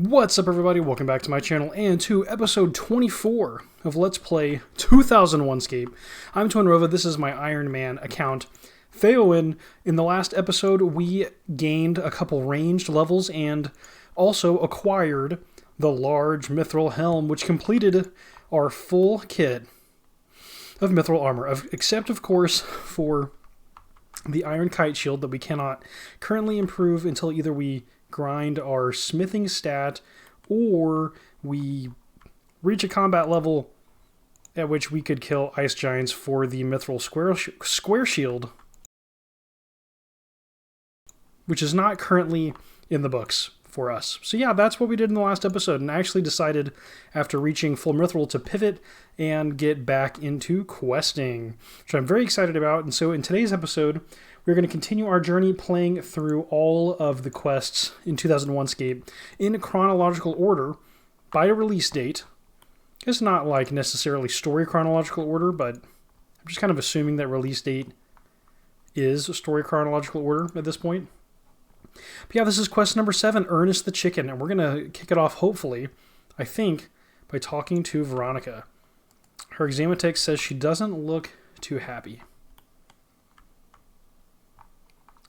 What's up, everybody? Welcome back to my channel and to episode 24 of Let's Play 2001Scape. I'm Twinrova. This is my Ironman account. Theoin, in the last episode, we gained a couple ranged levels and also acquired the large mithril helm, which completed our full kit of mithril armor, except, of course, for the iron kite shield that we cannot currently improve until either we grind our smithing stat or we reach a combat level at which we could kill ice giants for the mithril square shield, which is not currently in the books for us. So yeah, that's what we did in the last episode, and I actually decided after reaching full mithril to pivot and get back into questing, which I'm very excited about. And so in today's episode, we're going to continue our journey playing through all of the quests in 2001Scape in chronological order by a release date. It's not like necessarily story chronological order, but I'm just kind of assuming that release date is story chronological order at this point. But yeah, this is quest number 7, Ernest the Chicken, and we're going to kick it off, hopefully, I think, by talking to Veronica. Her examotext says she doesn't look too happy.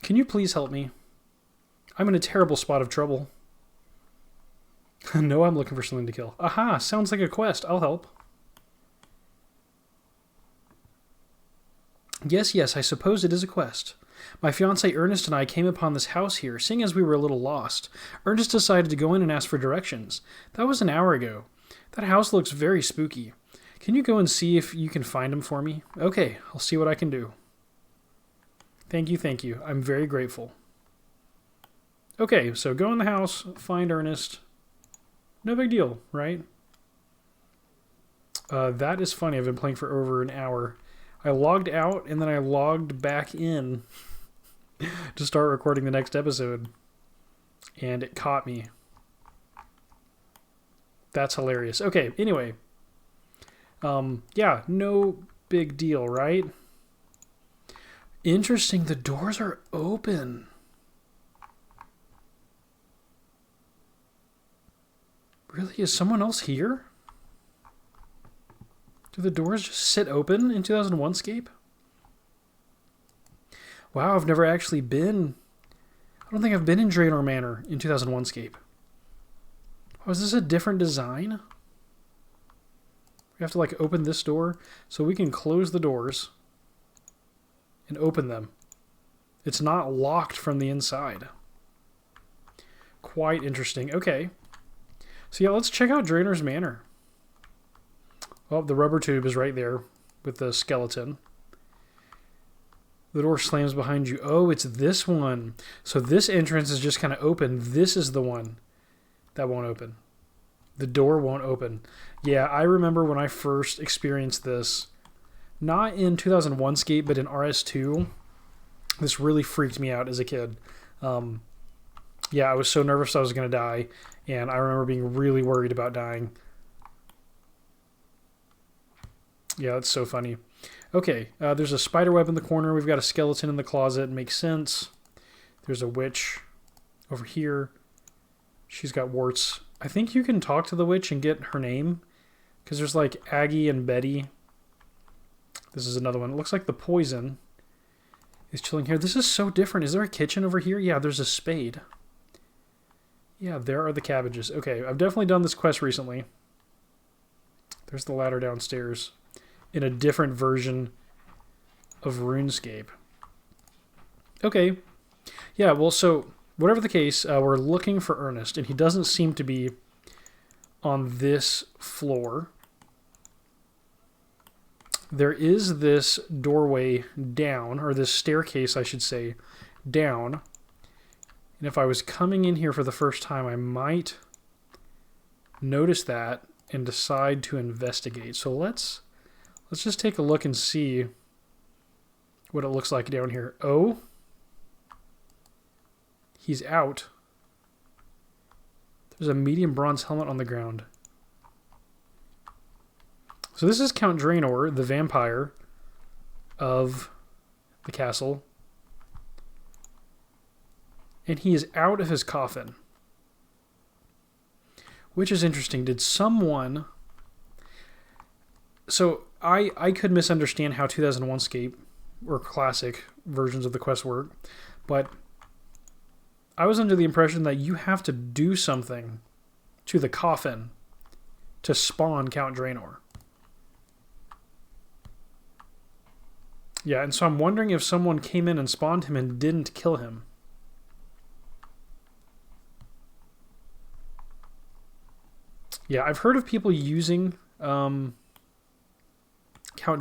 Can you please help me? I'm in a terrible spot of trouble. No, I'm looking for something to kill. Aha, sounds like a quest. I'll help. Yes, I suppose it is a quest. My fiance Ernest and I came upon this house here, seeing as we were a little lost. Ernest decided to go in and ask for directions. That was an hour ago. That house looks very spooky. Can you go and see if you can find him for me? Okay, I'll see what I can do. Thank you. I'm very grateful. Okay, so go in the house, find Ernest. No big deal, right? That is funny. I've been playing for over an hour. I logged out, and then I logged back in to start recording the next episode. And it caught me. That's hilarious. Okay, anyway. Yeah, no big deal, right? Interesting, the doors are open. Really? Is someone else here? Do the doors just sit open in 2001Scape? Wow, I've never actually been... I don't think I've been in Draynor Manor in 2001Scape. Oh, is this a different design? We have to, like, open this door so we can close the doors and open them. It's not locked from the inside. Quite interesting. Okay. So yeah, let's check out Draynor's Manor. Oh, the rubber tube is right there with the skeleton. The door slams behind you. Oh, it's this one. So this entrance is just kind of open. This is the one that won't open. The door won't open. Yeah, I remember when I first experienced this, not in 2001Scape, but in RS2. This really freaked me out as a kid. Yeah, I was so nervous I was going to die, and I remember being really worried about dying. Yeah, that's so funny. Okay, there's a spider web in the corner. We've got a skeleton in the closet. Makes sense. There's a witch over here. She's got warts. I think you can talk to the witch and get her name, because there's like Aggie and Betty. This is another one. It looks like the poison is chilling here. This is so different. Is there a kitchen over here? Yeah, there's a spade. Yeah, there are the cabbages. Okay, I've definitely done this quest recently. There's the ladder downstairs in a different version of RuneScape. Okay. Yeah, well, so whatever the case, we're looking for Ernest, and he doesn't seem to be on this floor. There is this doorway down, or this staircase, I should say, down. And if I was coming in here for the first time, I might notice that and decide to investigate. So let's just take a look and see what it looks like down here. Oh, he's out. There's a medium bronze helmet on the ground. So this is Count Draynor, the vampire of the castle. And he is out of his coffin. Which is interesting. Did someone... So I could misunderstand how 2001Scape or classic versions of the quest work, but I was under the impression that you have to do something to the coffin to spawn Count Draynor. Yeah, and so I'm wondering if someone came in and spawned him and didn't kill him. Yeah, I've heard of people using Count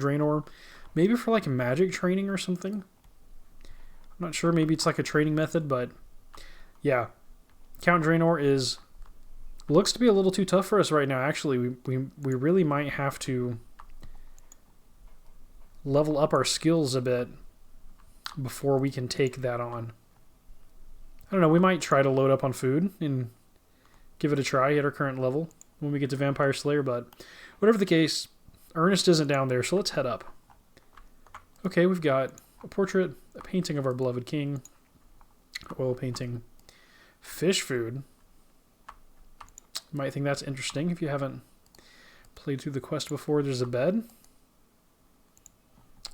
Draynor, maybe for like magic training or something. I'm not sure, maybe it's like a training method, but yeah. Count Draynor looks to be a little too tough for us right now, actually. We really might have to level up our skills a bit before we can take that on. I don't know, we might try to load up on food and give it a try at our current level when we get to Vampire Slayer, but whatever the case, Ernest isn't down there, so let's head up. Okay, we've got a portrait, a painting of our beloved king, oil painting, fish food. You might think that's interesting if you haven't played through the quest before. There's a bed.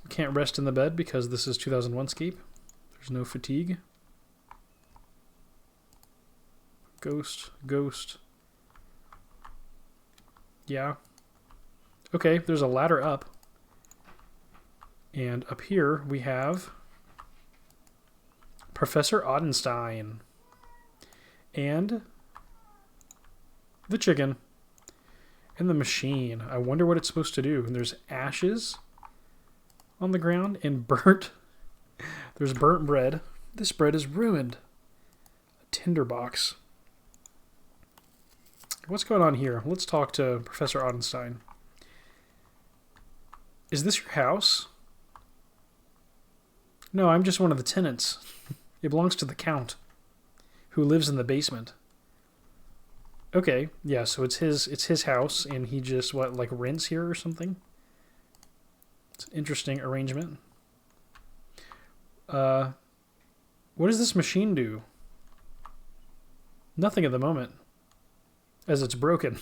We can't rest in the bed because this is 2001Scape. There's no fatigue. Ghost. Yeah. Okay, there's a ladder up. And up here we have Professor Ottenstein. And the chicken. And the machine. I wonder what it's supposed to do. And there's ashes on the ground and burnt. There's burnt bread. This bread is ruined. A tinderbox. What's going on here? Let's talk to Professor Ottenstein. Is this your house? No, I'm just one of the tenants. It belongs to the Count, who lives in the basement. Okay, yeah, so it's his house, and he just, like rents here or something? It's an interesting arrangement. What does this machine do? Nothing at the moment, as it's broken.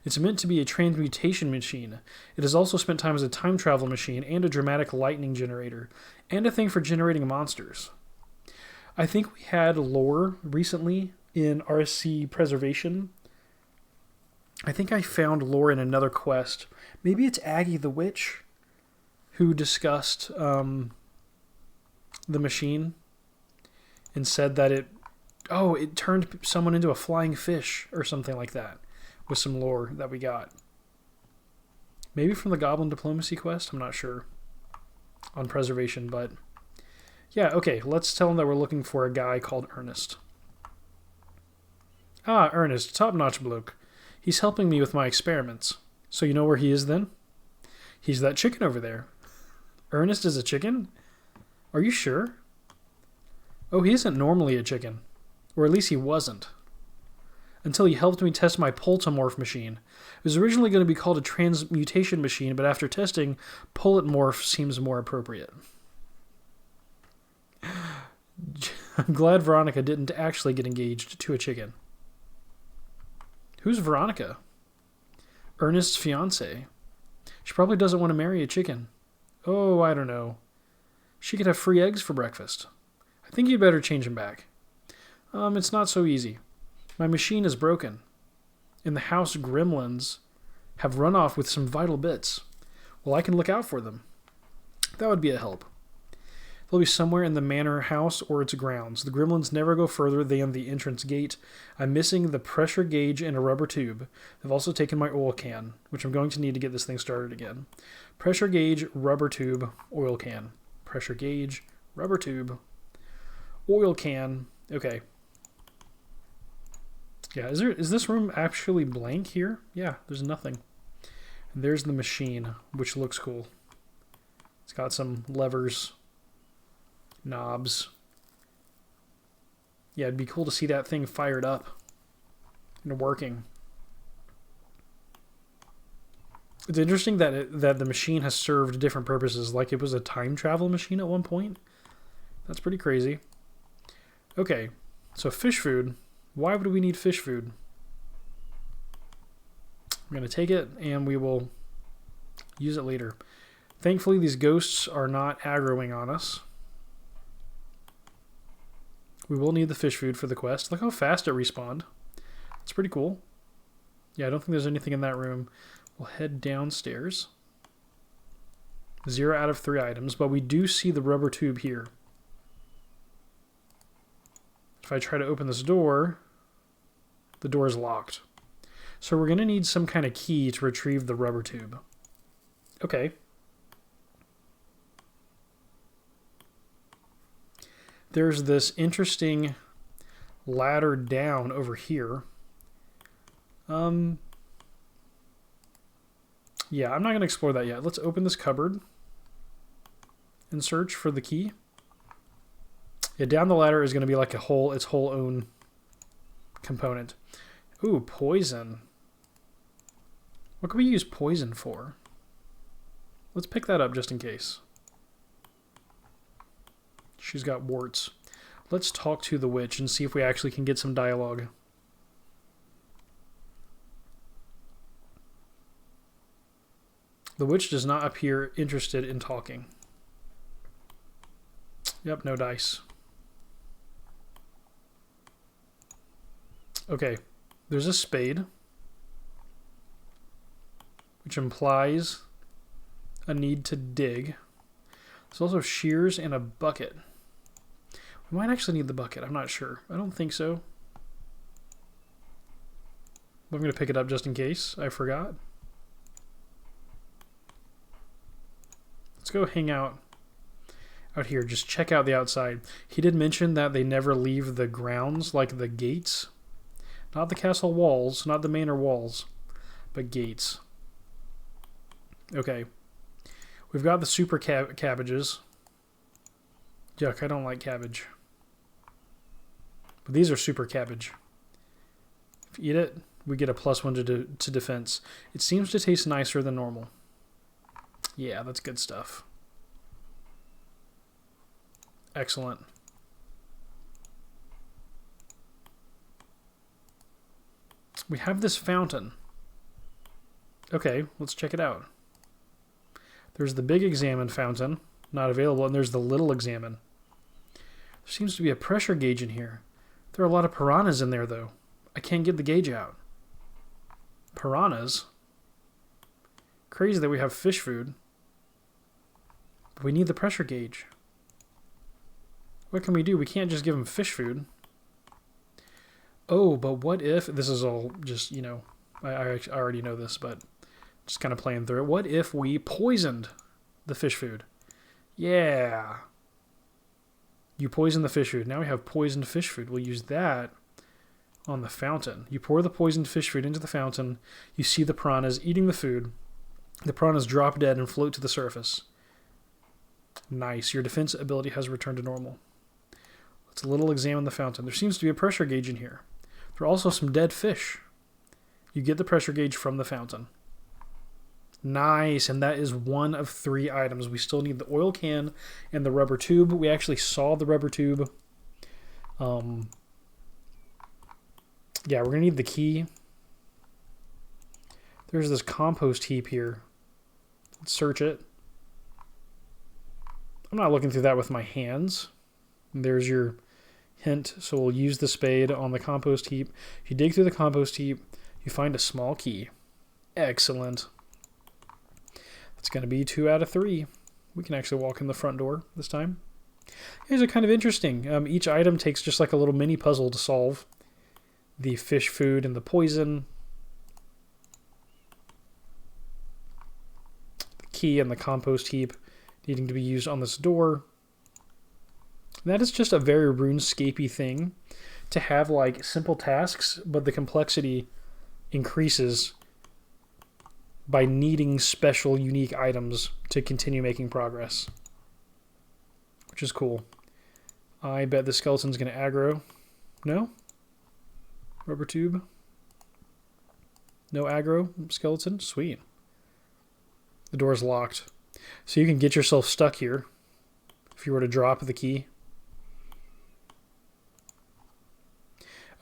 It's meant to be a transmutation machine. It has also spent time as a time travel machine and a dramatic lightning generator, and a thing for generating monsters. I think we had lore recently in RSC Preservation. I think I found lore in another quest. Maybe it's Aggie the Witch who discussed the machine and said that it turned someone into a flying fish or something like that. With some lore that we got. Maybe from the Goblin Diplomacy quest? I'm not sure. On Preservation, but... Yeah, okay, let's tell him that we're looking for a guy called Ernest. Ah, Ernest, top-notch bloke. He's helping me with my experiments. So you know where he is then? He's that chicken over there. Ernest is a chicken? Are you sure? Oh, he isn't normally a chicken. Or at least he wasn't. Until he helped me test my Poltomorph machine. It was originally going to be called a transmutation machine, but after testing, Politmorph seems more appropriate. I'm glad Veronica didn't actually get engaged to a chicken. Who's Veronica? Ernest's fiance. She probably doesn't want to marry a chicken. Oh, I don't know. She could have free eggs for breakfast. I think you'd better change them back. It's not so easy. My machine is broken, and the house gremlins have run off with some vital bits. Well, I can look out for them. That would be a help. They'll be somewhere in the manor house or its grounds. The gremlins never go further than the entrance gate. I'm missing the pressure gauge and a rubber tube. They've also taken my oil can, which I'm going to need to get this thing started again. Pressure gauge, rubber tube, oil can. Pressure gauge, rubber tube, oil can. Okay. Yeah, is this room actually blank here? Yeah, there's nothing. And there's the machine, which looks cool. It's got some levers, knobs. Yeah, it'd be cool to see that thing fired up and working. It's interesting that the machine has served different purposes, like it was a time travel machine at one point. That's pretty crazy. Okay, so fish food. Why would we need fish food? I'm going to take it, and we will use it later. Thankfully, these ghosts are not aggroing on us. We will need the fish food for the quest. Look how fast it respawned. It's pretty cool. Yeah, I don't think there's anything in that room. We'll head downstairs. 0 out of 3 items, but we do see the rubber tube here. If I try to open this door, the door is locked. So we're going to need some kind of key to retrieve the rubber tube. Okay. There's this interesting ladder down over here. Yeah, I'm not going to explore that yet. Let's open this cupboard and search for the key. Yeah, down the ladder is going to be like its whole own component. Ooh, poison. What can we use poison for? Let's pick that up just in case. She's got warts. Let's talk to the witch and see if we actually can get some dialogue. The witch does not appear interested in talking. Yep, no dice. Okay, there's a spade, which implies a need to dig. There's also shears and a bucket. We might actually need the bucket. I'm not sure. I don't think so. But I'm going to pick it up just in case I forgot. Let's go hang out here. Just check out the outside. He did mention that they never leave the grounds, like the gates. Not the castle walls, not the manor walls, but gates. Okay. We've got the super cabbages. Yuck, I don't like cabbage. But these are super cabbage. If you eat it, we get a +1 to defense. It seems to taste nicer than normal. Yeah, that's good stuff. Excellent. We have this fountain. Okay, let's check it out. There's the big examine fountain, not available, and there's the little examine. There seems to be a pressure gauge in here. There are a lot of piranhas in there, though. I can't get the gauge out. Piranhas? Crazy that we have fish food. But we need the pressure gauge. What can we do? We can't just give them fish food. Oh, but what if... This is all just, you know... I already know this, but... Just kind of playing through it. What if we poisoned the fish food? Yeah. You poison the fish food. Now we have poisoned fish food. We'll use that on the fountain. You pour the poisoned fish food into the fountain. You see the piranhas eating the food. The piranhas drop dead and float to the surface. Nice. Your defense ability has returned to normal. Let's a little examine the fountain. There seems to be a pressure gauge in here. There are also some dead fish. You get the pressure gauge from the fountain. Nice, and that is 1 of 3 items. We still need the oil can and the rubber tube. We actually saw the rubber tube. Yeah, we're going to need the key. There's this compost heap here. Let's search it. I'm not looking through that with my hands. There's your hint. So we'll use the spade on the compost heap. If you dig through the compost heap, you find a small key. Excellent. It's going to be 2 out of 3. We can actually walk in the front door this time. These are kind of interesting. Each item takes just like a little mini puzzle to solve. The fish food and the poison. The key and the compost heap needing to be used on this door. And that is just a very RuneScape-y thing to have like simple tasks, but the complexity increases by needing special, unique items to continue making progress. Which is cool. I bet the skeleton's going to aggro. No? Rubber tube? No aggro skeleton? Sweet. The door's locked. So you can get yourself stuck here if you were to drop the key.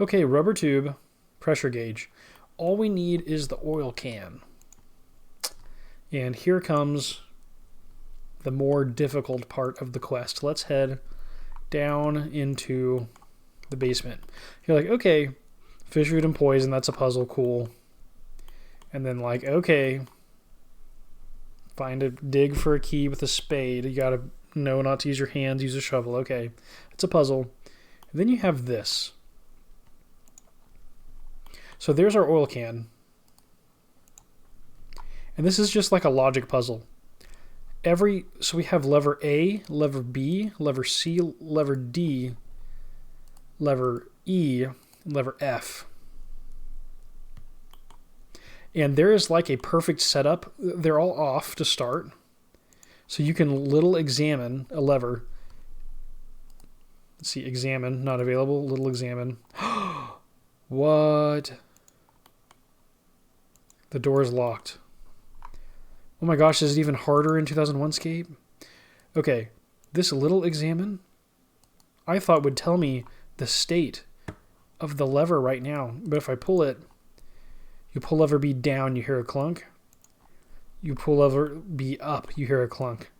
Okay, rubber tube, pressure gauge. all we need is the oil can. And here comes the more difficult part of the quest. Let's head down into the basement. You're like, okay, fish food and poison, that's a puzzle, cool. And then like, okay, dig for a key with a spade. You gotta know not to use your hands, use a shovel. Okay, it's a puzzle. And then you have this. So there's our oil can. And this is just like a logic puzzle. So we have lever A, lever B, lever C, lever D, lever E, and lever F. And there is like a perfect setup. They're all off to start. So you can little examine a lever. Let's see, examine, not available, little examine. What? The door is locked. Oh my gosh, is it even harder in 2001Scape? Okay, this little examine, I thought would tell me the state of the lever right now. But if I pull it, you pull lever B down, you hear a clunk. You pull lever B up, you hear a clunk.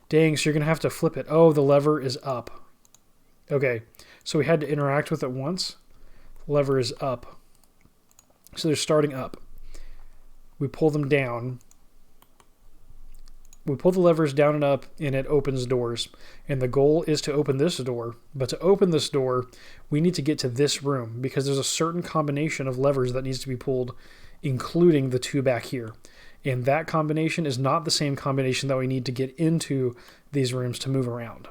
Dang, so you're going to have to flip it. Oh, the lever is up. Okay, so we had to interact with it once. The lever is up. So they're starting up. We pull them down. We pull the levers down and up, and it opens doors. And the goal is to open this door. But to open this door, we need to get to this room, because there's a certain combination of levers that needs to be pulled, including the two back here. And that combination is not the same combination that we need to get into these rooms to move around.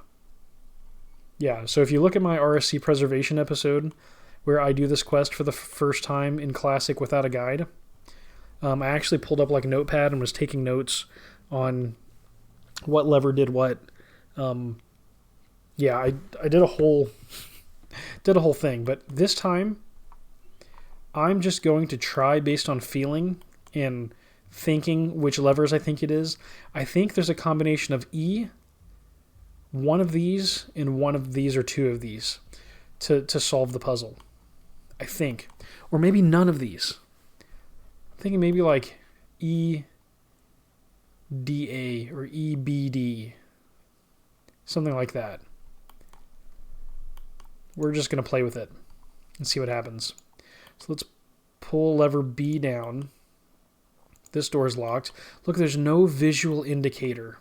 Yeah, so if you look at my RSC preservation episode, where I do this quest for the first time in Classic without a guide, I actually pulled up like a notepad and was taking notes on what lever did what. Yeah, I did a whole thing, but this time I'm just going to try based on feeling and thinking which levers I think it is. I think there's a combination of E, one of these, and one of these or two of these to solve the puzzle. I think. Or maybe none of these. I'm thinking maybe like EDA or EBD. Something like that. We're just going to play with it and see what happens. So let's pull lever B down. This door is locked. Look, there's no visual indicator.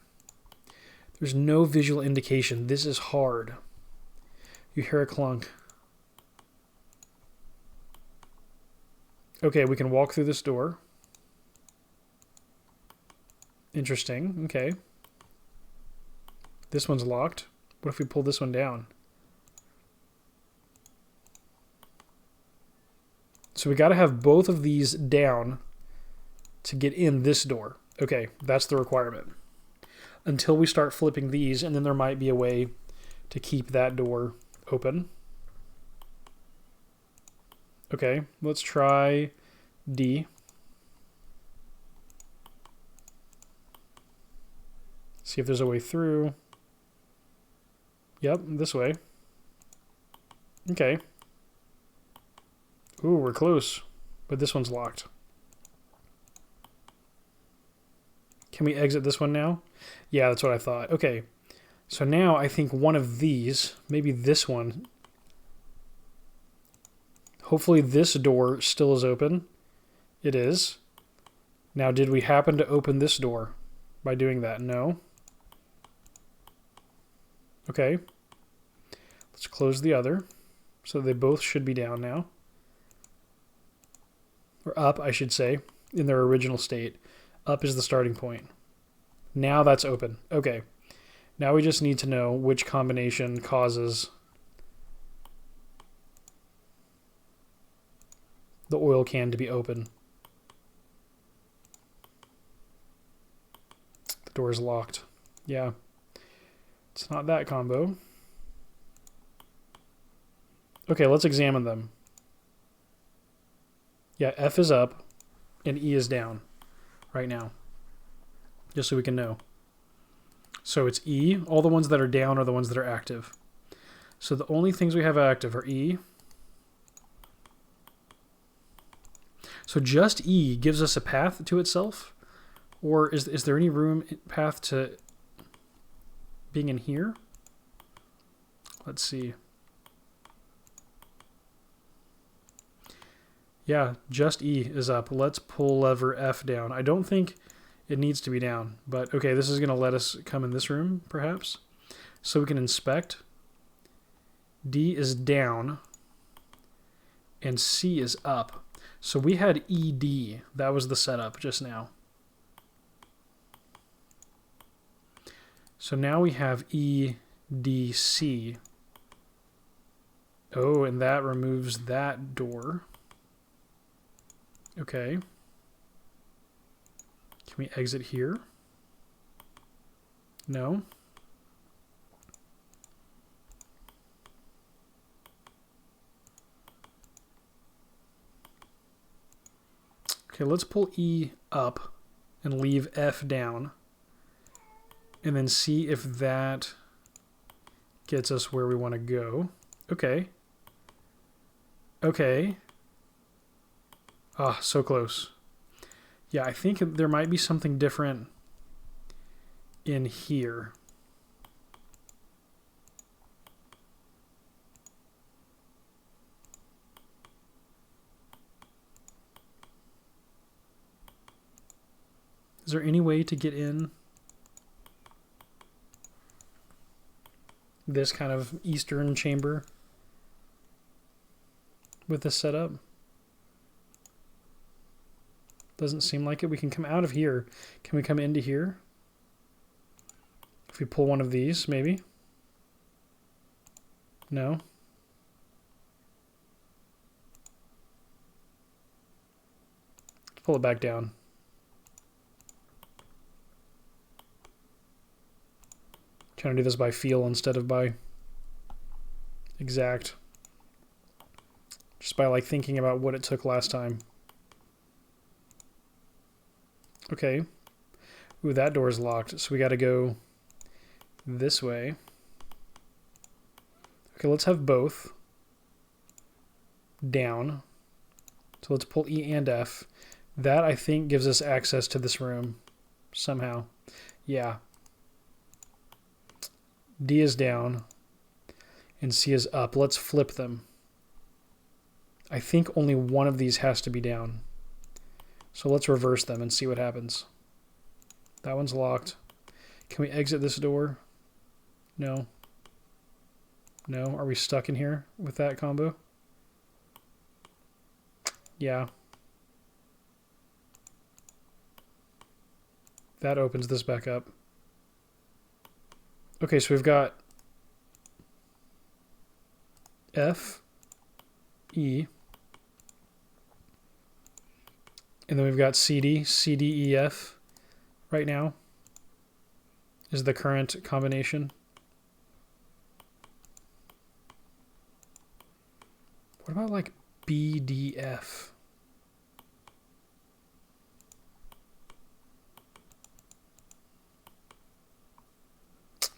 There's no visual indication. This is hard. You hear a clunk. Okay, we can walk through this door. Interesting. Okay. This one's locked. What if we pull this one down? So we got to have both of these down to get in this door. Okay, that's the requirement. Until we start flipping these, and then there might be a way to keep that door open. Okay, let's try D. See if there's a way through. Yep, this way. Okay. Ooh, we're close. But this one's locked. Can we exit this one now? Yeah, that's what I thought. Okay. So now I think one of these, maybe this one. Hopefully this door still is open. It is. Now, did we happen to open this door by doing that? No. Okay. Let's close the other. So they both should be down now. Or up, I should say, in their original state. Up is the starting point. Now that's open. Okay. Now we just need to know which combination causes the oil can to be open. The door is locked. Yeah. It's not that combo. Okay, let's examine them. Yeah, F is up and E is down right now. Just so we can know. So it's E. All the ones that are down are the ones that are active. So the only things we have active are E. So just E gives us a path to itself? Or is there any room path to being in here? Let's see. Yeah, just E is up. Let's pull lever F down. I don't think it needs to be down, but okay, this is going to let us come in this room, perhaps. So we can inspect. D is down, and C is up. So we had ED. That was the setup just now. So now we have EDC. Oh, and that removes that door. Okay. Can we exit here? No. Okay, let's pull E up and leave F down. And then see if that gets us where we want to go. Okay. Okay. Ah, so close. Yeah, I think there might be something different in here. Is there any way to get in this kind of eastern chamber with this setup? Doesn't seem like it. We can come out of here. Can we come into here? If we pull one of these, maybe? No? Let's pull it back down. Trying to do this by feel instead of by exact. Just by like thinking about what it took last time. Okay. Ooh, that door is locked, so we got to go this way. Okay, let's have both. Down. So let's pull E and F. That, I think, gives us access to this room. Somehow. Yeah. D is down. And C is up. Let's flip them. I think only one of these has to be down. So let's reverse them and see what happens. That one's locked. Can we exit this door? No. No? Are we stuck in here with that combo? Yeah. That opens this back up. Okay, so we've got F, E, and then we've got CD, CDEF right now is the current combination. What about like BDF?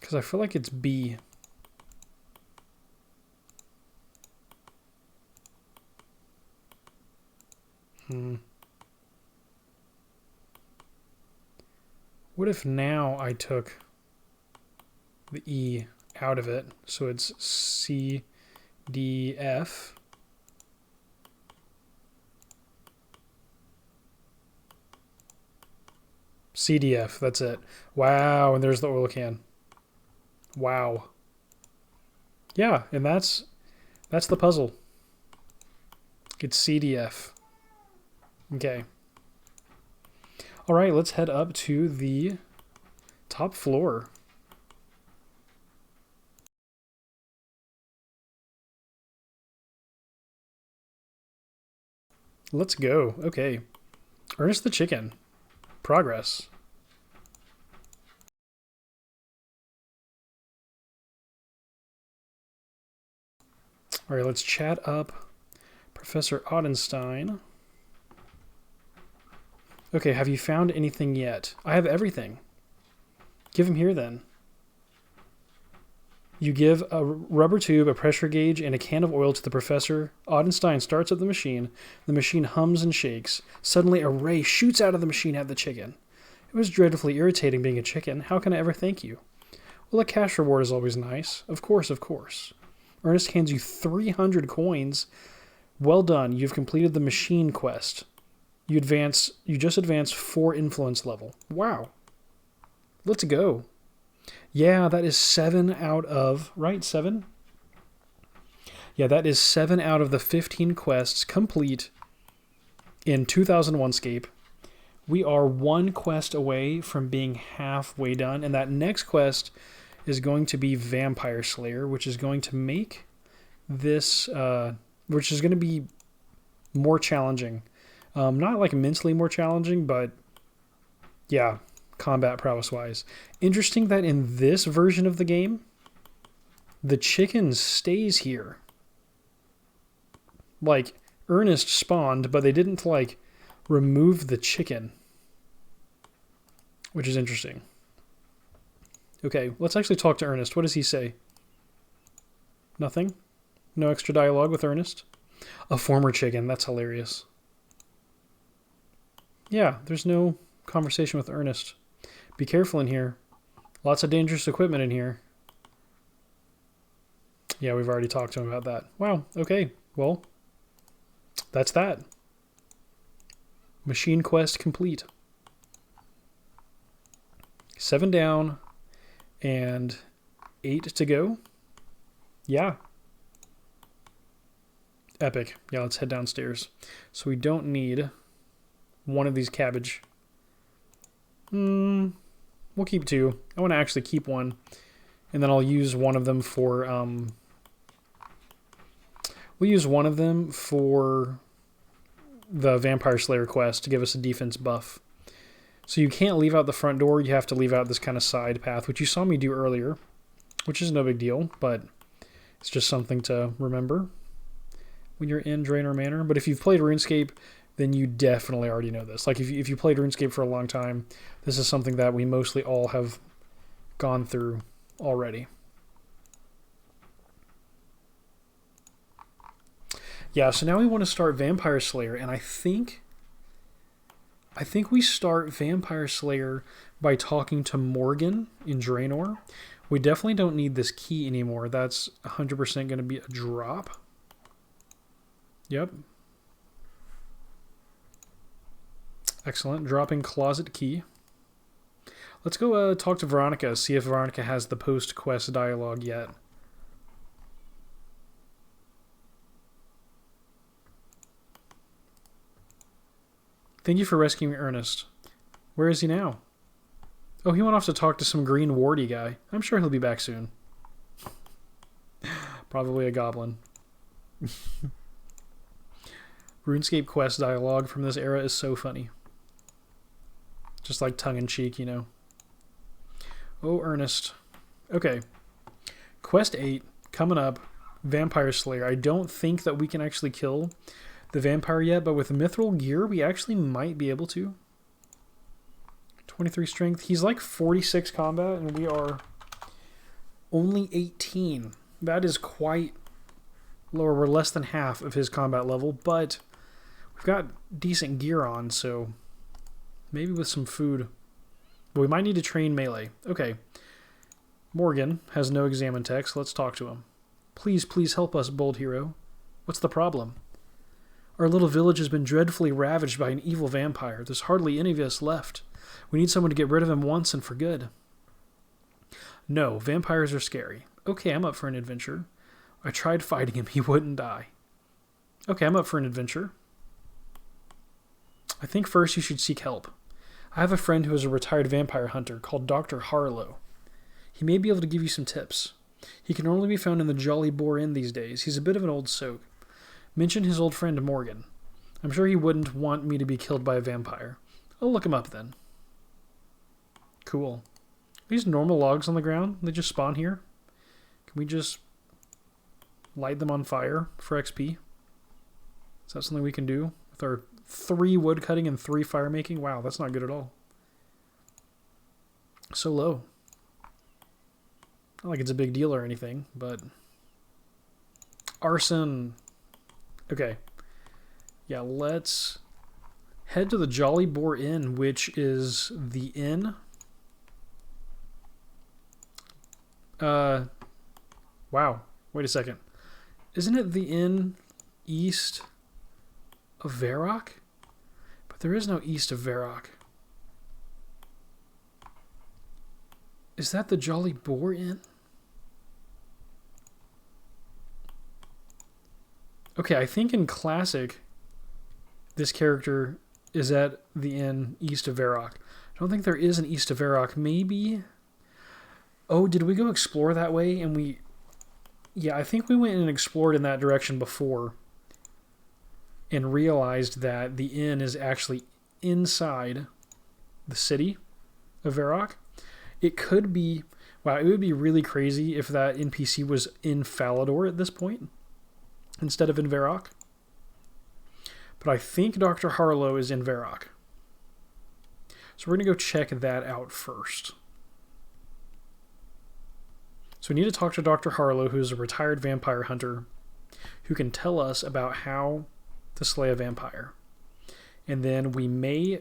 Because I feel like it's B. What if now I took the E out of it, so it's C, D, F. CDF, that's it. Wow, and there's the oil can. Wow. Yeah, and that's the puzzle. It's CDF. Okay. All right, let's head up to the top floor. Let's go. Okay. Ernest the chicken. Progress. All right, let's chat up Professor Ottenstein. Okay, have you found anything yet? I have everything. Give him here then. You give a rubber tube, a pressure gauge, and a can of oil to the professor. Odenstein starts up the machine. The machine hums and shakes. Suddenly, a ray shoots out of the machine at the chicken. It was dreadfully irritating being a chicken. How can I ever thank you? Well, a cash reward is always nice. Of course, of course. Ernest hands you 300 coins. Well done. You've completed the machine quest. You just advanced 4 influence level. Wow. Let's go. Yeah, that is 7 out of... Right, 7? Yeah, that is 7 out of the 15 quests complete in 2001Scape. We are 1 quest away from being halfway done, and that next quest is going to be Vampire Slayer, which is going to make this... which is going to be more challenging. Not like immensely more challenging, but yeah, combat prowess-wise. Interesting that in this version of the game, the chicken stays here. Like, Ernest spawned, but they didn't, like, remove the chicken. Which is interesting. Okay, let's actually talk to Ernest. What does he say? Nothing? No extra dialogue with Ernest? A former chicken. That's hilarious. Yeah, there's no conversation with Ernest. Be careful in here. Lots of dangerous equipment in here. Yeah, we've already talked to him about that. Wow, okay. Well, that's that. Machine quest complete. 7 down and 8 to go. Yeah. Epic. Yeah, let's head downstairs. So we don't need one of these cabbage. We'll keep 2. I want to actually keep 1. And then I'll use one of them for... we'll use one of them for the Vampire Slayer quest to give us a defense buff. So you can't leave out the front door. You have to leave out this kind of side path, which you saw me do earlier, which is no big deal, but it's just something to remember when you're in Draynor Manor. But if you've played RuneScape, then you definitely already know this. Like, if you played RuneScape for a long time, this is something that we mostly all have gone through already. Yeah, so now we want to start Vampire Slayer, and I think we start Vampire Slayer by talking to Morgan in Draynor. We definitely don't need this key anymore. That's 100% going to be a drop. Yep. Excellent. Dropping closet key. Let's go talk to Veronica, see if Veronica has the post-quest dialogue yet. Thank you for rescuing Ernest. Where is he now? Oh, he went off to talk to some green warty guy. I'm sure he'll be back soon. Probably a goblin. RuneScape quest dialogue from this era is so funny. Just like tongue-in-cheek, you know. Oh, Ernest. Okay. Quest 8, coming up. Vampire Slayer. I don't think that we can actually kill the vampire yet, but with mithril gear, we actually might be able to. 23 strength. He's like 46 combat, and we are only 18. That is quite lower. We're less than half of his combat level, but we've got decent gear on, so maybe with some food. But we might need to train melee. Okay. Morgan has no examine text. Let's talk to him. Please, please help us, bold hero. What's the problem? Our little village has been dreadfully ravaged by an evil vampire. There's hardly any of us left. We need someone to get rid of him once and for good. No, vampires are scary. Okay, I'm up for an adventure. I tried fighting him. He wouldn't die. Okay, I'm up for an adventure. I think first you should seek help. I have a friend who is a retired vampire hunter called Dr. Harlow. He may be able to give you some tips. He can only be found in the Jolly Boar Inn these days. He's a bit of an old soak. Mention his old friend Morgan. I'm sure he wouldn't want me to be killed by a vampire. I'll look him up then. Cool. These normal logs on the ground, they just spawn here? Can we just light them on fire for XP? Is that something we can do with our 3 wood cutting and 3 fire making? Wow, that's not good at all. So low. Not like it's a big deal or anything, but... Arson. Okay. Yeah, let's head to the Jolly Boar Inn, which is the inn. Wow. Wait a second. Isn't it the inn east of Varrock? But there is no east of Varrock. Is that the Jolly Boar Inn? Okay, I think in Classic, this character is at the inn east of Varrock. I don't think there is an east of Varrock. Maybe... Oh, did we go explore that way? And we... Yeah, I think we went and explored in that direction before and realized that the inn is actually inside the city of Varrock. It could be... Wow, it would be really crazy if that NPC was in Falador at this point instead of in Varrock. But I think Dr. Harlow is in Varrock. So we're going to go check that out first. So we need to talk to Dr. Harlow, who's a retired vampire hunter, who can tell us about how to slay a vampire. And then we may,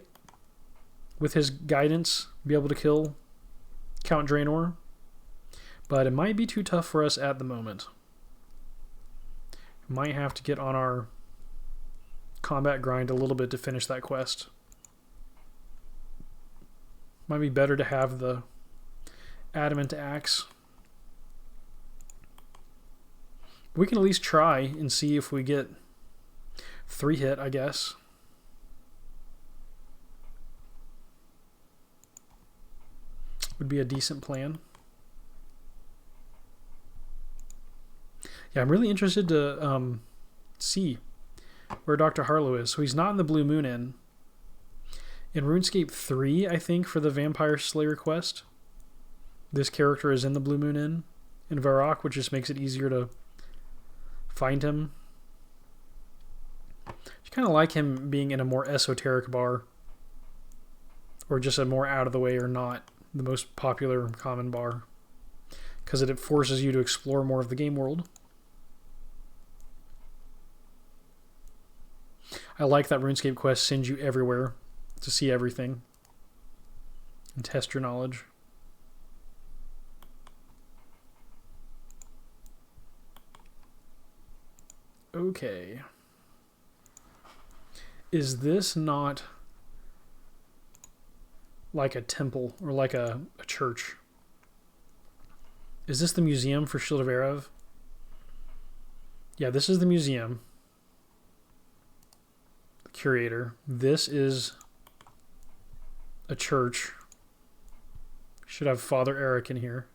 with his guidance, be able to kill Count Draynor. But it might be too tough for us at the moment. We might have to get on our combat grind a little bit to finish that quest. Might be better to have the adamant axe. We can at least try and see if we get 3 hit, I guess. Would be a decent plan. Yeah, I'm really interested to see where Dr. Harlow is. So he's not in the Blue Moon Inn. In RuneScape 3, I think, for the Vampire Slayer quest, this character is in the Blue Moon Inn in Varrock, which just makes it easier to find him. I kind of like him being in a more esoteric bar, or just a more out of the way or not the most popular common bar, because it forces you to explore more of the game world. I like that RuneScape quest sends you everywhere to see everything and test your knowledge. Okay. Is this not like a temple or like a church? Is this the museum for Shield of Erev? Yeah, this is the museum. The curator. This is a church. Should have Father Eric in here.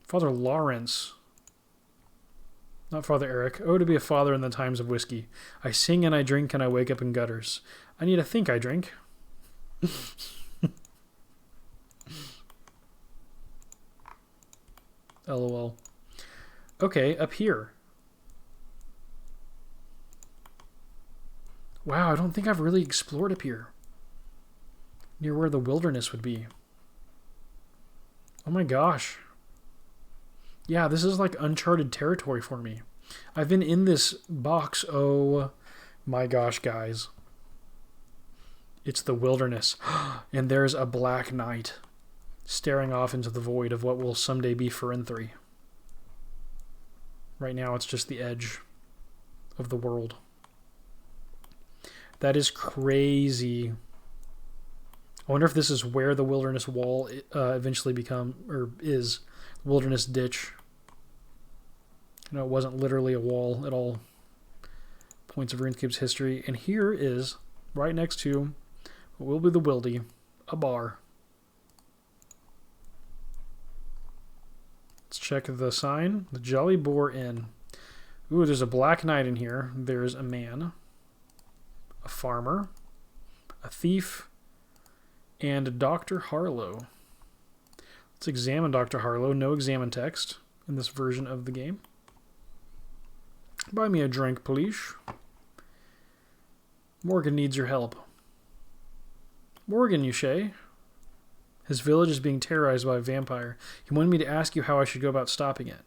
Father Lawrence. Not Father Eric. Oh, to be a father in the times of whiskey. I sing and I drink and I wake up in gutters. I need to think I drink. LOL. Okay, up here. Wow, I don't think I've really explored up here. Near where the wilderness would be. Oh my gosh. Yeah, this is like uncharted territory for me. I've been in this box. Oh my gosh, guys. It's the wilderness. And there's a black knight staring off into the void of what will someday be Ferenthry. Right now, it's just the edge of the world. That is crazy. I wonder if this is where the wilderness wall eventually is. Wilderness ditch. You know, it wasn't literally a wall at all points of RuneScape's history. And here is, right next to what will be the Wildy, a bar. Let's check the sign. The Jolly Boar Inn. Ooh, there's a black knight in here. There's a man, a farmer, a thief, and Dr. Harlow. Let's examine Dr. Harlow. No examine text in this version of the game. Buy me a drink, please. Morgan needs your help. Morgan, you say? His village is being terrorized by a vampire. He wanted me to ask you how I should go about stopping it.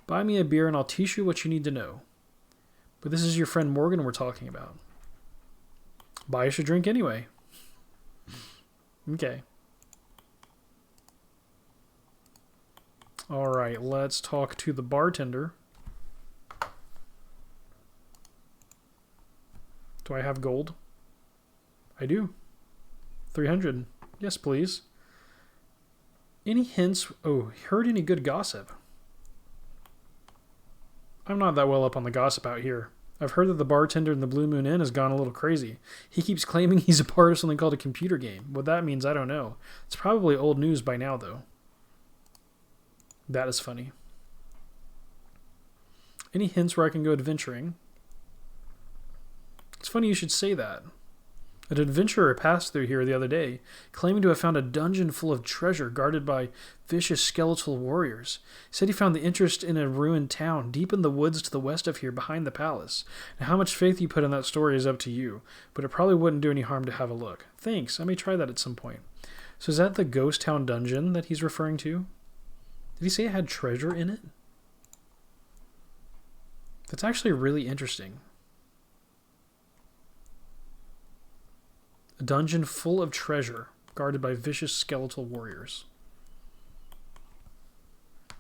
Buy me a beer and I'll teach you what you need to know. But this is your friend Morgan we're talking about. Buy us a drink anyway. Okay. Alright, let's talk to the bartender. Do I have gold? I do. 300. Yes, please. Any hints? Oh, heard any good gossip? I'm not that well up on the gossip out here. I've heard that the bartender in the Blue Moon Inn has gone a little crazy. He keeps claiming he's a part of something called a computer game. What that means, I don't know. It's probably old news by now, though. That is funny. Any hints where I can go adventuring? It's funny you should say that. An adventurer passed through here the other day, claiming to have found a dungeon full of treasure guarded by vicious skeletal warriors. He said he found the interest in a ruined town deep in the woods to the west of here behind the palace. Now, how much faith you put in that story is up to you, but it probably wouldn't do any harm to have a look. Thanks, I may try that at some point. So is that the ghost town dungeon that he's referring to? Did he say it had treasure in it? That's actually really interesting. A dungeon full of treasure, guarded by vicious skeletal warriors.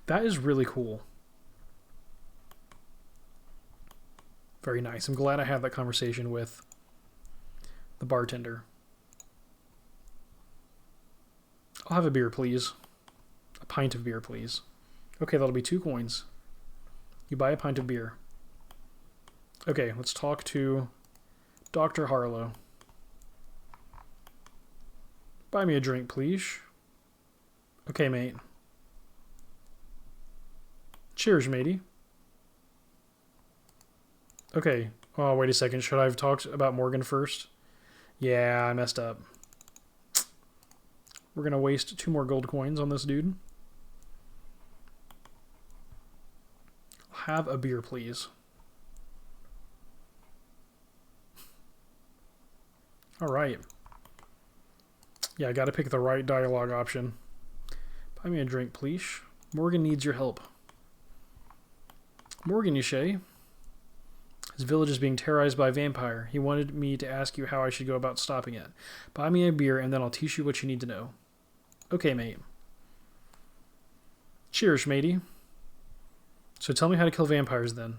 That is really cool. Very nice. I'm glad I had that conversation with the bartender. I'll have a beer, please. A pint of beer, please. Okay, that'll be 2 coins. You buy a pint of beer. Okay, let's talk to Dr. Harlow. Buy me a drink, please. Okay, mate. Cheers, matey. Okay. Oh, wait a second. Should I have talked about Morgan first? Yeah, I messed up. We're going to waste 2 more gold coins on this dude. I'll have a beer, please. All right. Yeah, I got to pick the right dialogue option. Buy me a drink, please. Morgan needs your help. Morgan, you say? His village is being terrorized by a vampire. He wanted me to ask you how I should go about stopping it. Buy me a beer and then I'll teach you what you need to know. Okay, mate. Cheers, matey. So tell me how to kill vampires then.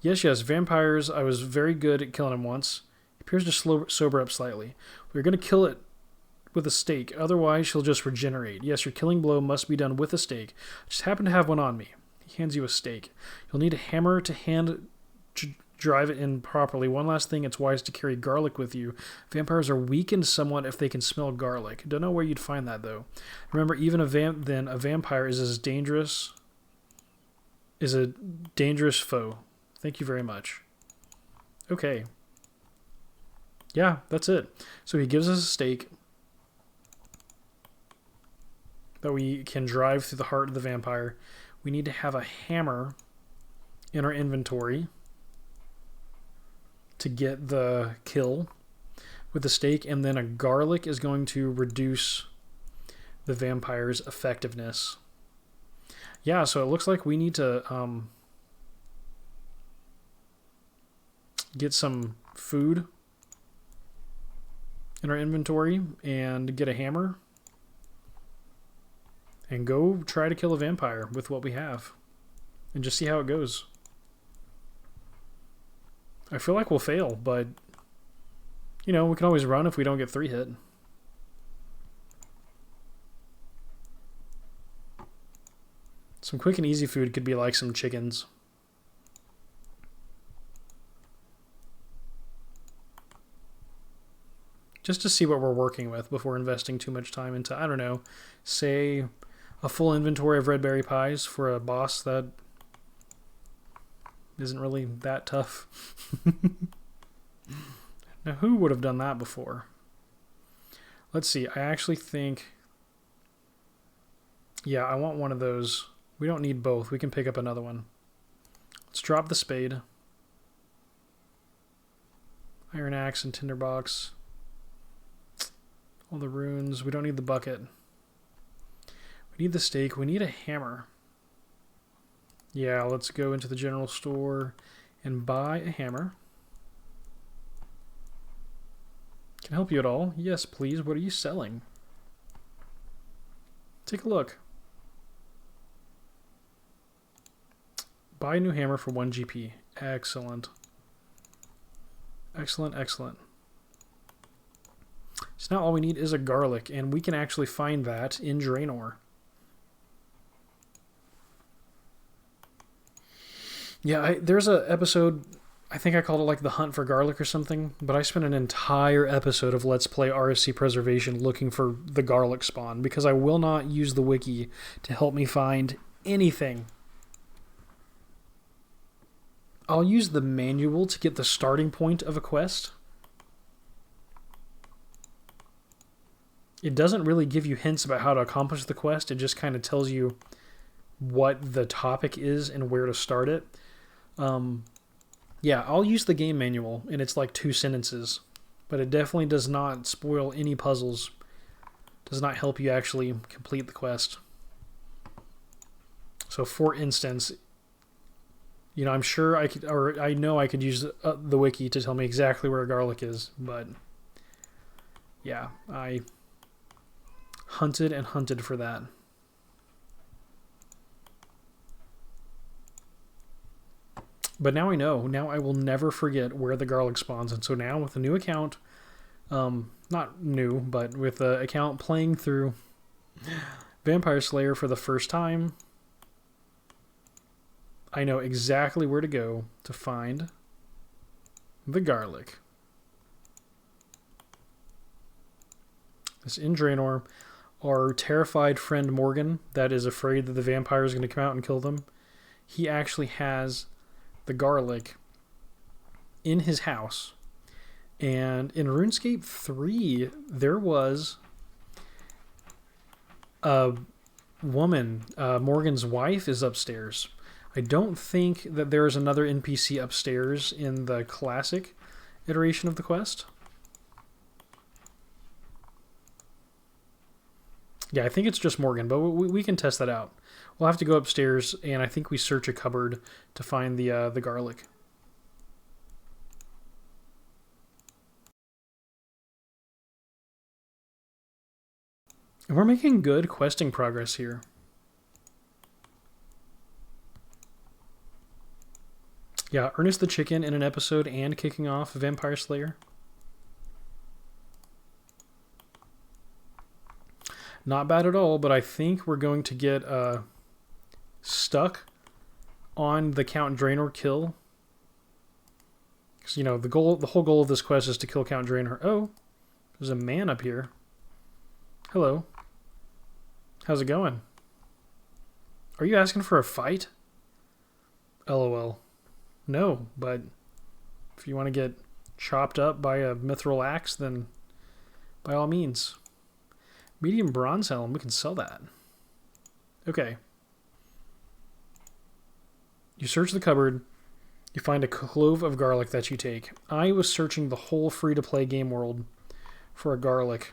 Yes, vampires. I was very good at killing them once. He appears to sober up slightly. We're going to kill it with a stake, otherwise she'll just regenerate. Yes, your killing blow must be done with a stake. I just happen to have one on me. He hands you a stake. You'll need a hammer to hand drive it in properly. One last thing, it's wise to carry garlic with you. Vampires are weakened somewhat if they can smell garlic. Don't know where you'd find that though. Remember, even a vampire is a dangerous foe. Thank you very much. Okay. Yeah, that's it. So he gives us a stake that we can drive through the heart of the vampire. We need to have a hammer in our inventory to get the kill with the stake, and then a garlic is going to reduce the vampire's effectiveness. Yeah, so it looks like we need to get some food in our inventory and get a hammer and go try to kill a vampire with what we have and just see how it goes. I feel like we'll fail, but you know, we can always run if we don't get 3 hit. Some quick and easy food could be like some chickens. Just to see what we're working with before investing too much time into, I don't know, say a full inventory of red berry pies for a boss that isn't really that tough. Now, who would have done that before? Let's see. I actually think... Yeah, I want one of those. We don't need both. We can pick up another one. Let's drop the spade. Iron axe and tinderbox. All the runes. We don't need the bucket. We need the steak. We need a hammer. Yeah, let's go into the general store and buy a hammer. Can I help you at all? Yes, please. What are you selling? Take a look. Buy a new hammer for 1 GP. Excellent. Excellent, excellent. So now all we need is a garlic, and we can actually find that in Draynor. Yeah, there's an episode, I think I called it like the hunt for garlic or something, but I spent an entire episode of Let's Play RSC Preservation looking for the garlic spawn, because I will not use the wiki to help me find anything. I'll use the manual to get the starting point of a quest. It doesn't really give you hints about how to accomplish the quest. It just kind of tells you what the topic is and where to start it. Yeah, I'll use the game manual, and it's like 2 sentences. But it definitely does not spoil any puzzles. Does not help you actually complete the quest. So for instance, you know, I'm sure I could, or I know I could use the wiki to tell me exactly where garlic is, but yeah, I hunted and hunted for that. But now I know. Now I will never forget where the garlic spawns. And so now with a new account, not new, but with the account playing through Vampire Slayer for the first time, I know exactly where to go to find the garlic. This in Draynor, our terrified friend Morgan, that is afraid that the vampire is going to come out and kill them, he actually has the garlic in his house. And in RuneScape 3, there was a woman, Morgan's wife is upstairs. I don't think that there is another NPC upstairs in the classic iteration of the quest. Yeah, I think it's just Morgan, but we can test that out. We'll have to go upstairs, and I think we search a cupboard to find the garlic. And we're making good questing progress here. Yeah, Ernest the Chicken in an episode and kicking off Vampire Slayer. Not bad at all, but I think we're going to get stuck on the Count Draynor kill. Because, you know, the whole goal of this quest is to kill Count Draynor. Oh, there's a man up here. Hello. How's it going? Are you asking for a fight? LOL. No, but if you want to get chopped up by a mithril axe, then by all means. Medium bronze helm, we can sell that. Okay. You search the cupboard, you find a clove of garlic that you take. I was searching the whole free-to-play game world for a garlic.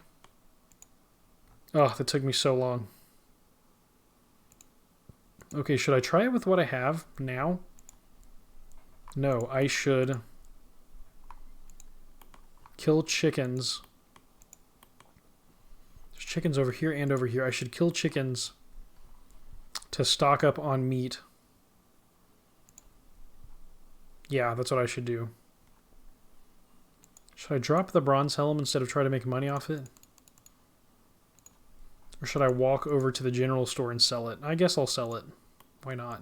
Oh, that took me so long. Okay, should I try it with what I have now? No, I should kill chickens. There's chickens over here and over here. I should kill chickens to stock up on meat. Yeah, that's what I should do. Should I drop the bronze helm instead of try to make money off it? Or should I walk over to the general store and sell it? I guess I'll sell it. Why not?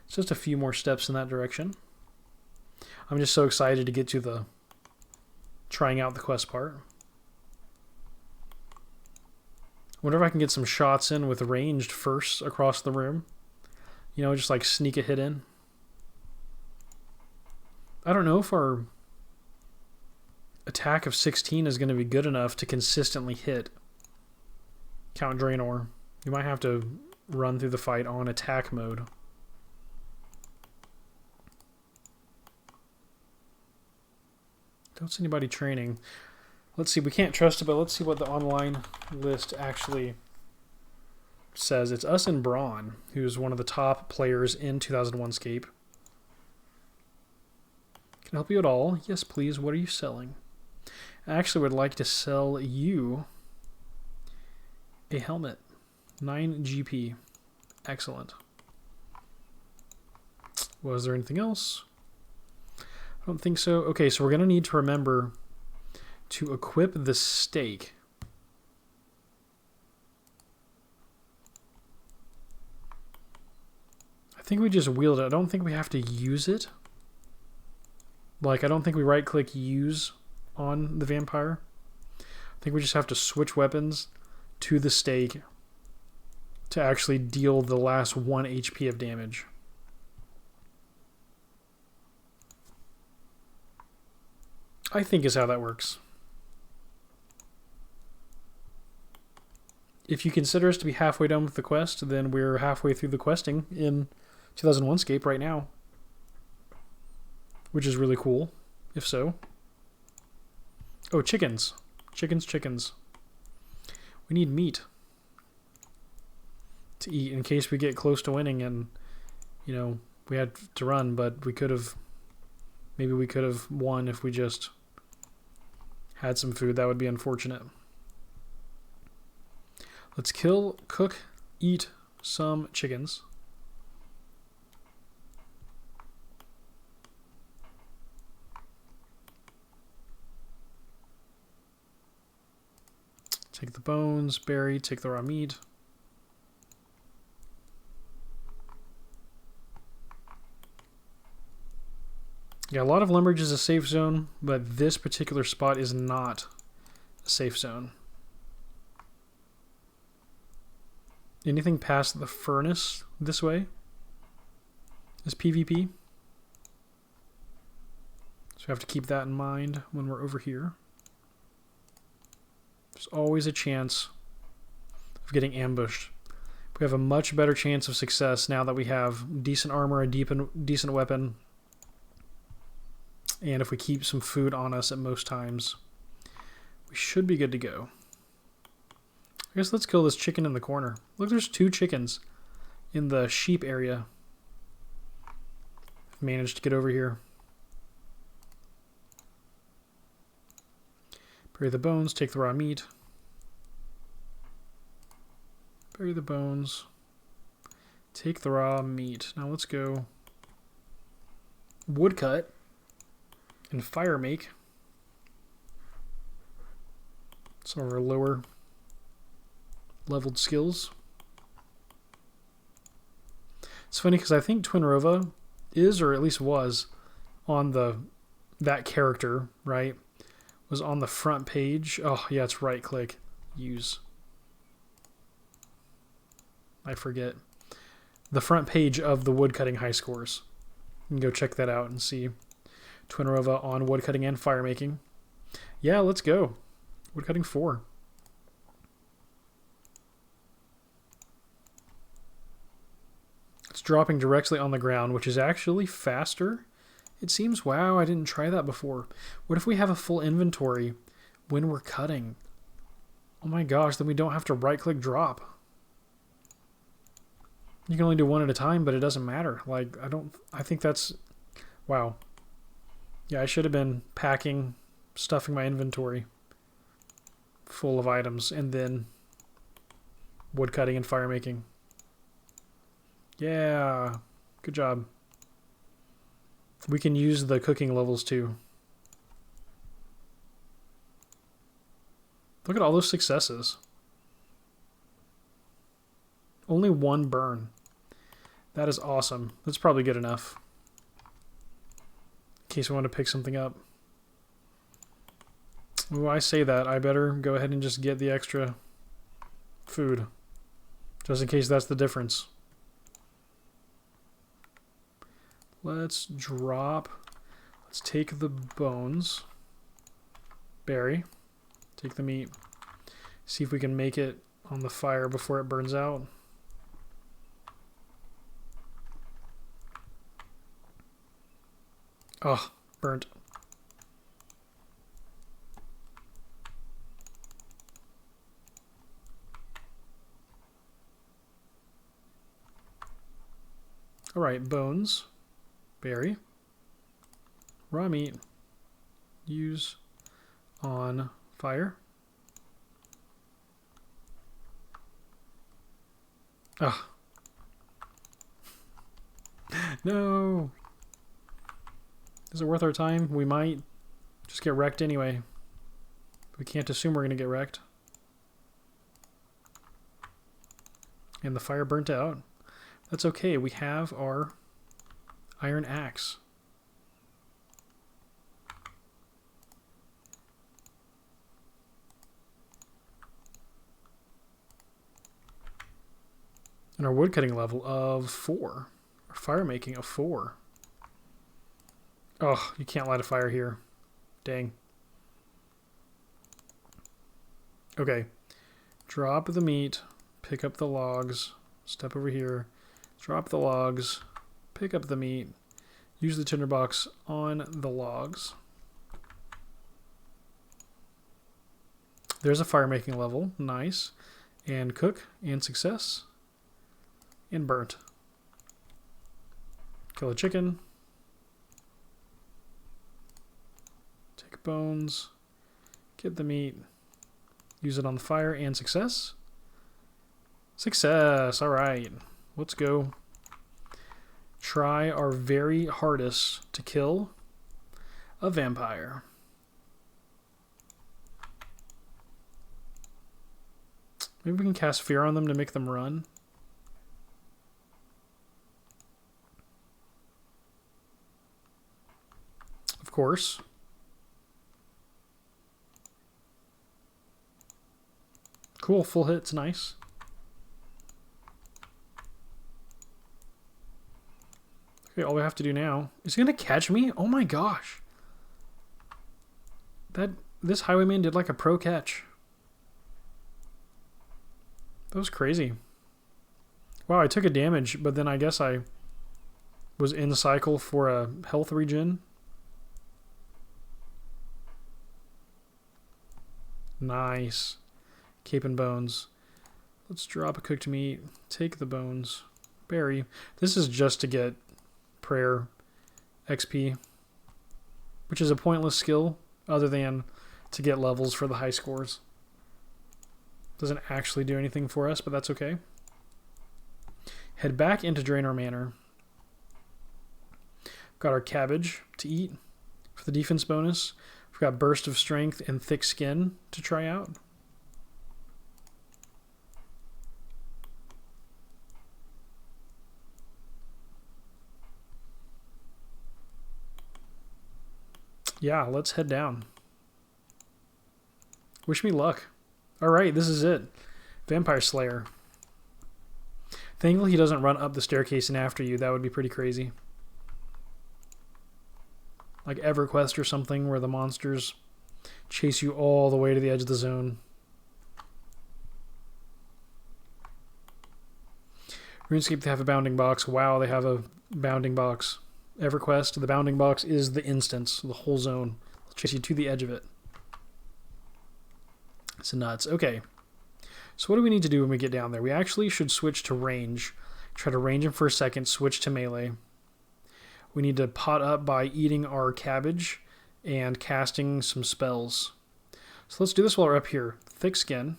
It's just a few more steps in that direction. I'm just so excited to get to the trying out the quest part. I wonder if I can get some shots in with ranged first across the room. You know, just like sneak a hit in. I don't know if our attack of 16 is going to be good enough to consistently hit Count Draynor. You might have to run through the fight on attack mode. Don't see anybody training. Let's see, we can't trust it, but let's see what the online list actually says it's us and Braun, who's one of the top players in 2001Scape. Can I help you at all? Yes, please. What are you selling? I actually would like to sell you a helmet. 9 GP. Excellent. Was there anything else? I don't think so. Okay, so we're going to need to remember to equip the stake. I think we just wield it. I don't think we have to use it. Like, I don't think we right-click use on the vampire. I think we just have to switch weapons to the stake to actually deal the last 1 HP of damage. I think is how that works. If you consider us to be halfway done with the quest, then we're halfway through the questing in 2001Scape right now. Which is really cool, if so. Oh, chickens. Chickens. We need meat to eat in case we get close to winning and, you know, we had to run, but we could have, maybe we could have won if we just had some food. That would be unfortunate. Let's kill, cook, eat some chickens. Take the bones, berry, take the raw meat. Yeah, a lot of Lumbridge is a safe zone, but this particular spot is not a safe zone. Anything past the furnace this way is PvP. So we have to keep that in mind when we're over here. There's always a chance of getting ambushed. We have a much better chance of success now that we have decent armor, a decent weapon, and if we keep some food on us at most times, we should be good to go. I guess let's kill this chicken in the corner. Look, there's 2 chickens in the sheep area. I've managed to get over here. Bury the bones, take the raw meat. Bury the bones. Take the raw meat. Now let's go woodcut and fire make. Some of our lower leveled skills. It's funny because I think Twinrova is, or at least was, on that character, right? Was on the front page. Oh, yeah, it's right click. Use. I forget. The front page of the woodcutting high scores. You can go check that out and see Twinrova on woodcutting and fire making. Yeah, let's go. Woodcutting 4. It's dropping directly on the ground, which is actually faster. It seems, wow, I didn't try that before. What if we have a full inventory when we're cutting? Oh my gosh, then we don't have to right-click drop. You can only do one at a time, but it doesn't matter. Like, I think that's, wow. Yeah, I should have been stuffing my inventory full of items, and then woodcutting and fire making. Yeah, good job. We can use the cooking levels too. Look at all those successes. Only 1 burn. That is awesome. That's probably good enough. In case we want to pick something up. When I say that, I better go ahead and just get the extra food. Just in case that's the difference. Let's drop. Let's take the bones. Berry. Take the meat. See if we can make it on the fire before it burns out. Oh, burnt. All right, bones, berry, raw meat, use on fire. Ah, no. Is it worth our time? We might just get wrecked anyway. We can't assume we're going to get wrecked. And the fire burnt out. That's okay. We have our iron axe. And our woodcutting level of 4. Our fire making of 4. Oh, you can't light a fire here. Dang. Okay. Drop the meat. Pick up the logs. Step over here. Drop the logs. Pick up the meat. Use the tinderbox on the logs. There's a fire making level. Nice. And cook. And success. And burnt. Kill a chicken. Take bones. Get the meat. Use it on the fire and success. Success. All right. Let's go try our very hardest to kill a vampire. Maybe we can cast fear on them to make them run. Of course. Cool, full hit's nice. Okay, all we have to do now is he gonna catch me? Oh my gosh. This highwayman did like a pro catch. That was crazy. Wow, I took a damage, but then I guess I was in cycle for a health regen. Nice. Cape and bones. Let's drop a cooked meat. Take the bones. Berry. This is just to get prayer XP, which is a pointless skill other than to get levels for the high scores. Doesn't actually do anything for us, but that's okay. Head back into Draynor Manor. Got our cabbage to eat for the defense bonus. We've got burst of strength and thick skin to try out. Yeah, let's head down. Wish me luck. All right, this is it. Vampire Slayer. Thankfully he doesn't run up the staircase and after you. That would be pretty crazy. Like EverQuest or something where the monsters chase you all the way to the edge of the zone. RuneScape, they have a bounding box. Wow, they have a bounding box. EverQuest, the bounding box is the instance, the whole zone. It'll chase you to the edge of it. It's nuts. Okay. So what do we need to do when we get down there? We actually should switch to range. Try to range him for a second, switch to melee. We need to pot up by eating our cabbage and casting some spells. So let's do this while we're up here. Thick skin.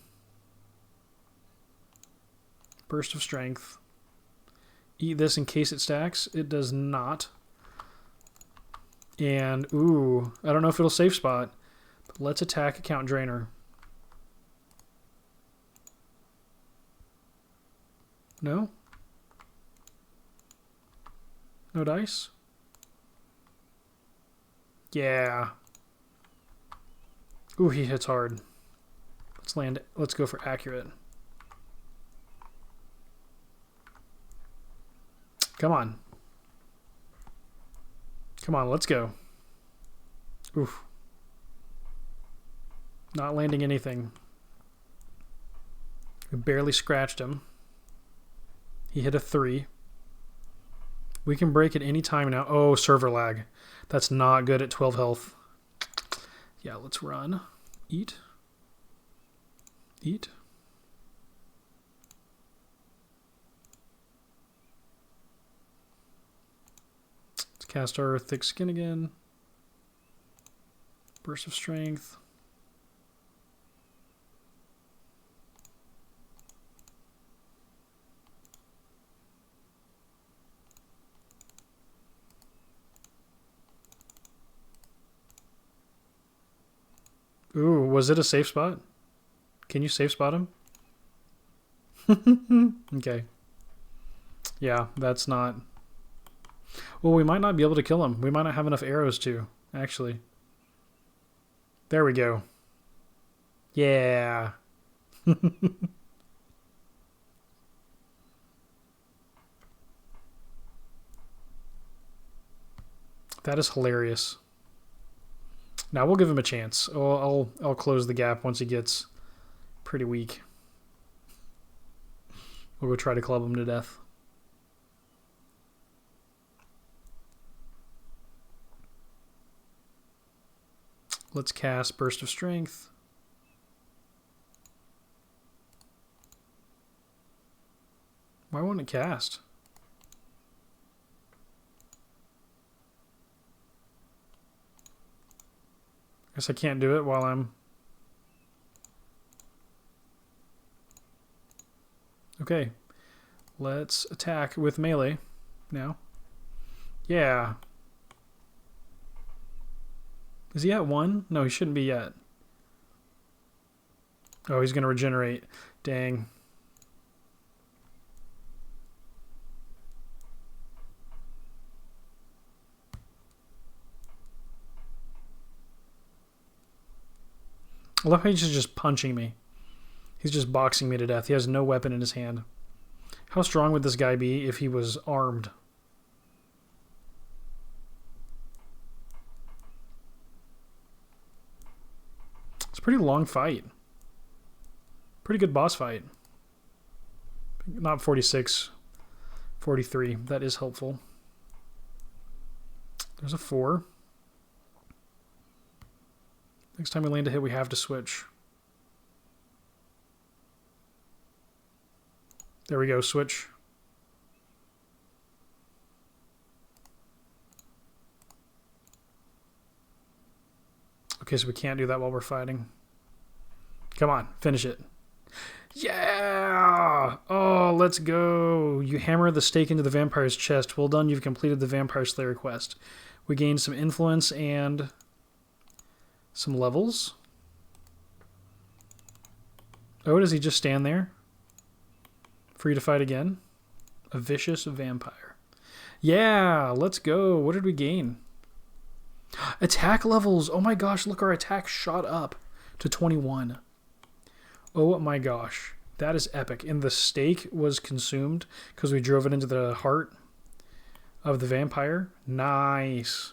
Burst of strength. Eat this in case it stacks. It does not. And, ooh, I don't know if it'll safe spot. But let's attack Account Draynor. No? No dice? Yeah. Ooh, he hits hard. Let's land. Let's go for accurate. Come on. Come on, let's go. Oof. Not landing anything. We barely scratched him. He hit a 3. We can break at any time now. Oh, server lag. That's not good at 12 health. Yeah, let's run. Eat. Eat. Cast our thick skin again. Burst of strength. Ooh, was it a safe spot? Can you safe spot him? Okay. Yeah, that's not... Well, we might not be able to kill him. We might not have enough arrows to, actually. There we go. Yeah. That is hilarious. Now we'll give him a chance. I'll close the gap once he gets pretty weak. We'll go try to club him to death. Let's cast Burst of Strength. Why won't it cast? Guess I can't do it while I'm... Okay. Let's attack with melee now. Yeah. Is he at 1? No, he shouldn't be yet. Oh, he's going to regenerate. Dang. I love how he's just punching me. He's just boxing me to death. He has no weapon in his hand. How strong would this guy be if he was armed? It's a pretty long fight. Pretty good boss fight. Not 46, 43. That is helpful. There's a 4. Next time we land a hit, we have to switch. There we go, switch. Okay, so we can't do that while we're fighting. Come on, finish it. Yeah! Oh, let's go. You hammer the stake into the vampire's chest. Well done, you've completed the Vampire Slayer quest. We gained some influence and some levels. Oh, does he just stand there? Free to fight again? A vicious vampire. Yeah, let's go. What did we gain? Attack levels. Oh my gosh, look, our attack shot up to 21. Oh my gosh, that is epic. And the stake was consumed because we drove it into the heart of the vampire. Nice.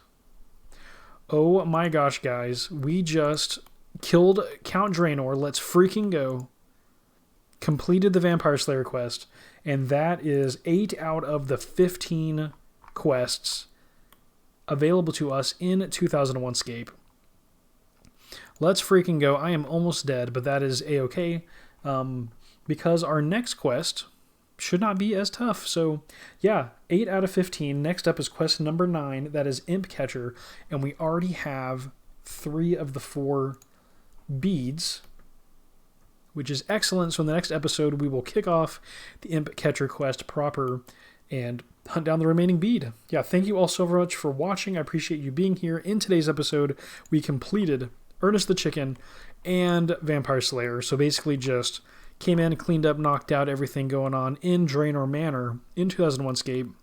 Oh my gosh, guys, we just killed Count Draynor. Let's freaking go. Completed the Vampire Slayer quest, and that is 8 out of the 15 quests available to us in 2001Scape. Let's freaking go. I am almost dead, but that is a-okay, because our next quest should not be as tough. So yeah, 8 out of 15. Next up is quest number 9. That is Imp Catcher, and we already have 3 of the 4 beads, which is excellent. So in the next episode, we will kick off the Imp Catcher quest proper and hunt down the remaining bead. Yeah, thank you all so very much for watching. I appreciate you being here. In today's episode, we completed Ernest the Chicken and Vampire Slayer. So basically just came in, cleaned up, knocked out everything going on in Draynor Manor in 2001Scape.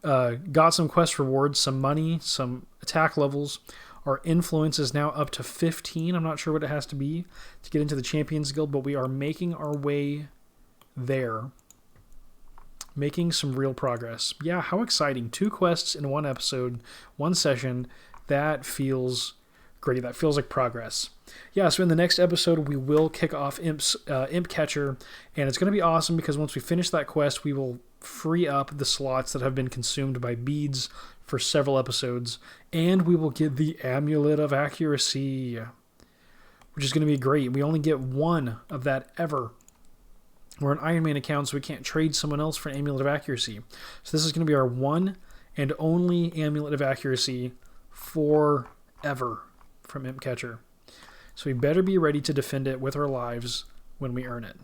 Got some quest rewards, some money, some attack levels. Our influence is now up to 15. I'm not sure what it has to be to get into the Champions Guild, but we are making our way there. Making some real progress. Yeah, how exciting. 2 quests in 1 episode, 1 session. That feels great. That feels like progress. Yeah, so in the next episode, we will kick off Imp Catcher, and it's going to be awesome because once we finish that quest, we will free up the slots that have been consumed by beads for several episodes, and we will get the Amulet of Accuracy, which is going to be great. We only get 1 of that ever. We're an Ironman account, so we can't trade someone else for an Amulet of Accuracy. So this is going to be our 1 and only Amulet of Accuracy forever from Imp Catcher. So we better be ready to defend it with our lives when we earn it.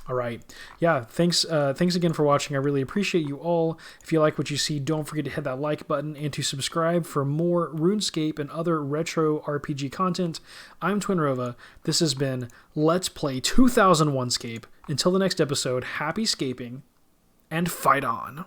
All right. Yeah, thanks again for watching. I really appreciate you all. If you like what you see, don't forget to hit that like button and to subscribe for more RuneScape and other retro RPG content. I'm Twinrova. This has been Let's Play 2001Scape. Until the next episode, happy scaping and fight on.